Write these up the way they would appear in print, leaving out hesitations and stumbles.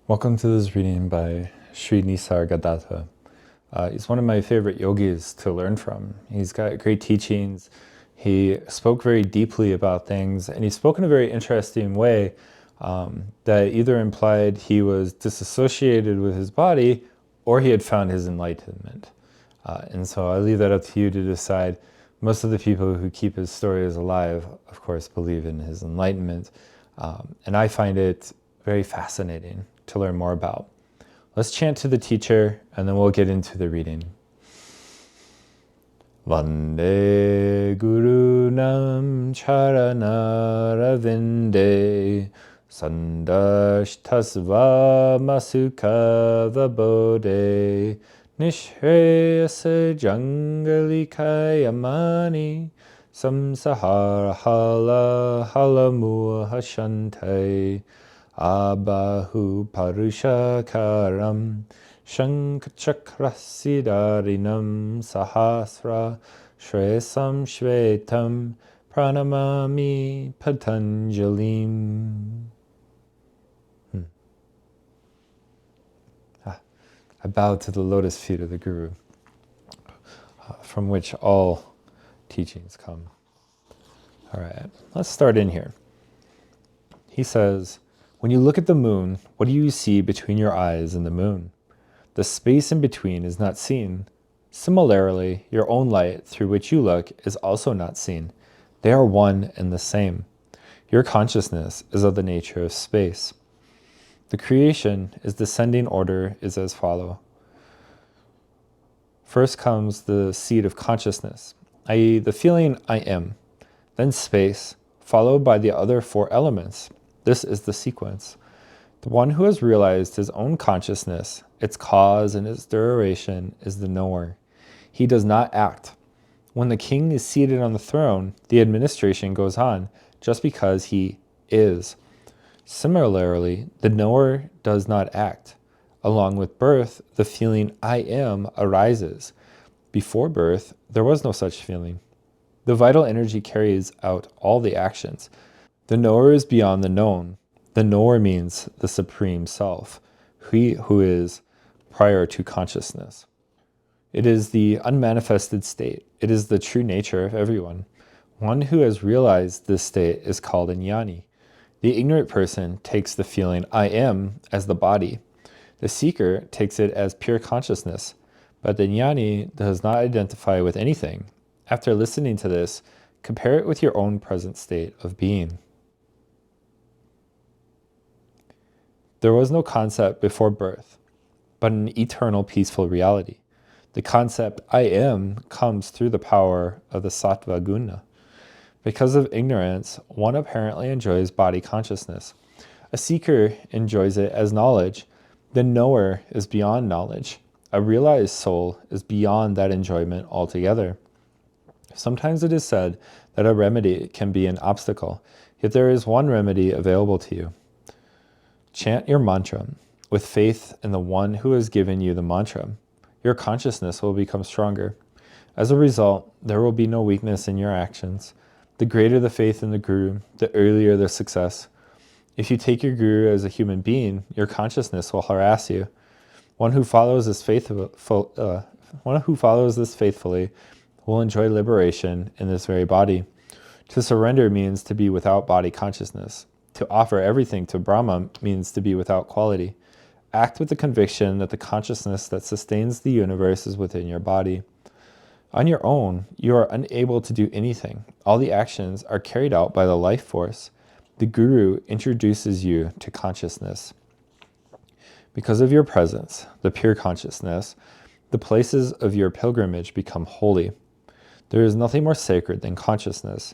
Welcome to this reading by Sri Nisargadatta. He's one of my favorite yogis to learn from. He's got great teachings. He spoke very deeply about things, and he spoke in a very interesting way that either implied he was disassociated with his body or he had found his enlightenment. And so I leave that up to you to decide. Most of the people who keep his stories alive, of course, believe in his enlightenment. And I find it very fascinating to learn more about. Let's chant to the teacher, and then we'll get into the reading. Vande Gurunam Charanaravindaye Sandashtasva Masuka Vabode Nishreyasa Jangalikayamani Samsahara Hala Halamua Hashantai Abahu Parushakaram Shankachakrasidarinam Sahasra Shresam Shvetam Pranamami Patanjalim. I bow to the lotus feet of the Guru, from which all teachings come. All right, let's start in here. He says, when you look at the moon, what do you see between your eyes and the moon? The space in between is not seen. Similarly, your own light through which you look is also not seen. They are one and the same. Your consciousness is of the nature of space. The creation, its descending order is as follows. First comes the seed of consciousness, i.e. the feeling I am, then space, followed by the other four elements. This is the sequence. The one who has realized his own consciousness, its cause and its duration, is the knower. He does not act. When the king is seated on the throne, the administration goes on just because he is. Similarly, the knower does not act. Along with birth, the feeling I am arises. Before birth, there was no such feeling. The vital energy carries out all the actions. The knower is beyond the known. The knower means the Supreme Self, he who is prior to consciousness. It is the unmanifested state. It is the true nature of everyone. One who has realized this state is called a jnani. The ignorant person takes the feeling I am as the body. The seeker takes it as pure consciousness, but the jnani does not identify with anything. After listening to this, compare it with your own present state of being. There was no concept before birth, but an eternal peaceful reality. The concept I am comes through the power of the sattva guna. Because of ignorance, one apparently enjoys body consciousness. A seeker enjoys it as knowledge. The knower is beyond knowledge. A realized soul is beyond that enjoyment altogether. Sometimes it is said that a remedy can be an obstacle, yet there is one remedy available to you. Chant your mantra with faith in the one who has given you the mantra. Your consciousness will become stronger. As a result, there will be no weakness in your actions. The greater the faith in the Guru, the earlier the success. If you take your Guru as a human being, your consciousness will harass you. One who follows this faithfully will enjoy liberation in this very body. To surrender means to be without body consciousness. To offer everything to Brahma means to be without quality. Act with the conviction that the consciousness that sustains the universe is within your body. On your own, you are unable to do anything. All the actions are carried out by the life force. The Guru introduces you to consciousness. Because of your presence, the pure consciousness, the places of your pilgrimage become holy. There is nothing more sacred than consciousness.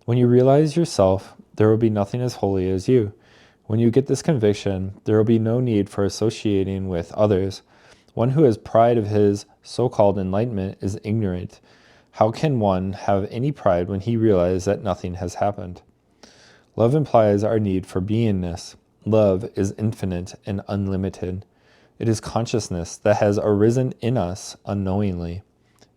When you realize yourself, there will be nothing as holy as you. When you get this conviction, there will be no need for associating with others. One who has pride of his so-called enlightenment is ignorant. How can one have any pride when he realizes that nothing has happened? Love implies our need for beingness. Love is infinite and unlimited. It is consciousness that has arisen in us unknowingly.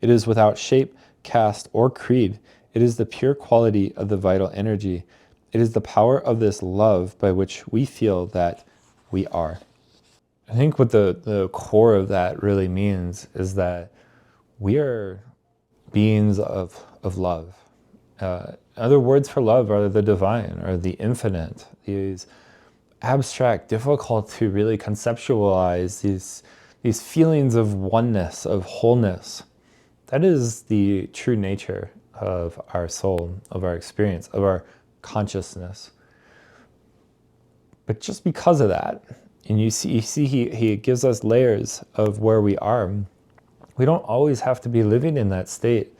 It is without shape, caste, or creed. It is the pure quality of the vital energy. It is the power of this love by which we feel that we are. I think what the core of that really means is that we are beings of love. Other words for love are the divine or the infinite, these abstract, difficult to really conceptualize, these feelings of oneness, of wholeness. That is the true nature of our soul, of our experience, of our consciousness. But just because of that, and you see he gives us layers of where we are. We don't always have to be living in that state.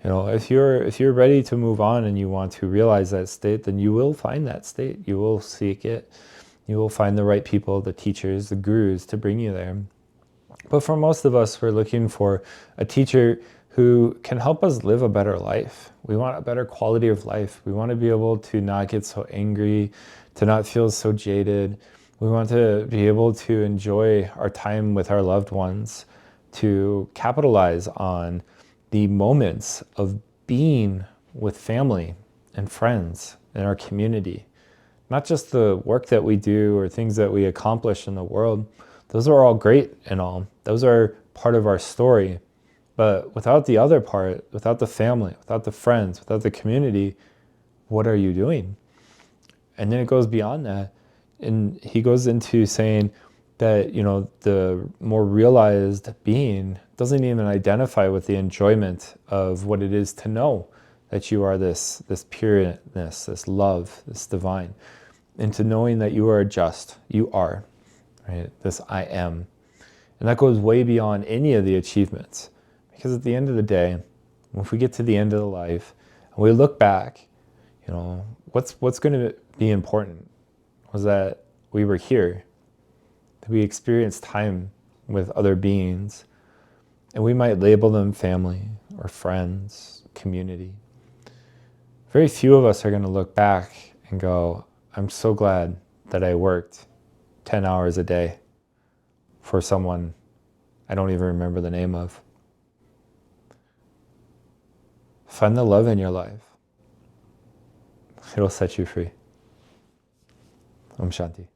You know, if you're ready to move on and you want to realize that state, then you will find that state. You will seek it. You will find the right people, the teachers, the gurus to bring you there. But for most of us, we're looking for a teacher who can help us live a better life. We want a better quality of life. We want to be able to not get so angry, to not feel so jaded. We want to be able to enjoy our time with our loved ones, to capitalize on the moments of being with family and friends in our community. Not just the work that we do or things that we accomplish in the world. Those are all great and all. Those are part of our story. But without the other part, without the family, without the friends, without the community, what are you doing? And then it goes beyond that. And he goes into saying that, you know, the more realized being doesn't even identify with the enjoyment of what it is to know that you are this pureness, this love, this divine, into knowing that you are just, you are, right? This I am. And that goes way beyond any of the achievements. Because at the end of the day, if we get to the end of the life and we look back, you know, what's going to be important was that we were here, that we experienced time with other beings, and we might label them family or friends, community. Very few of us are going to look back and go, I'm so glad that I worked 10 hours a day for someone I don't even remember the name of. Find the love in your life. It'll set you free. Om Shanti.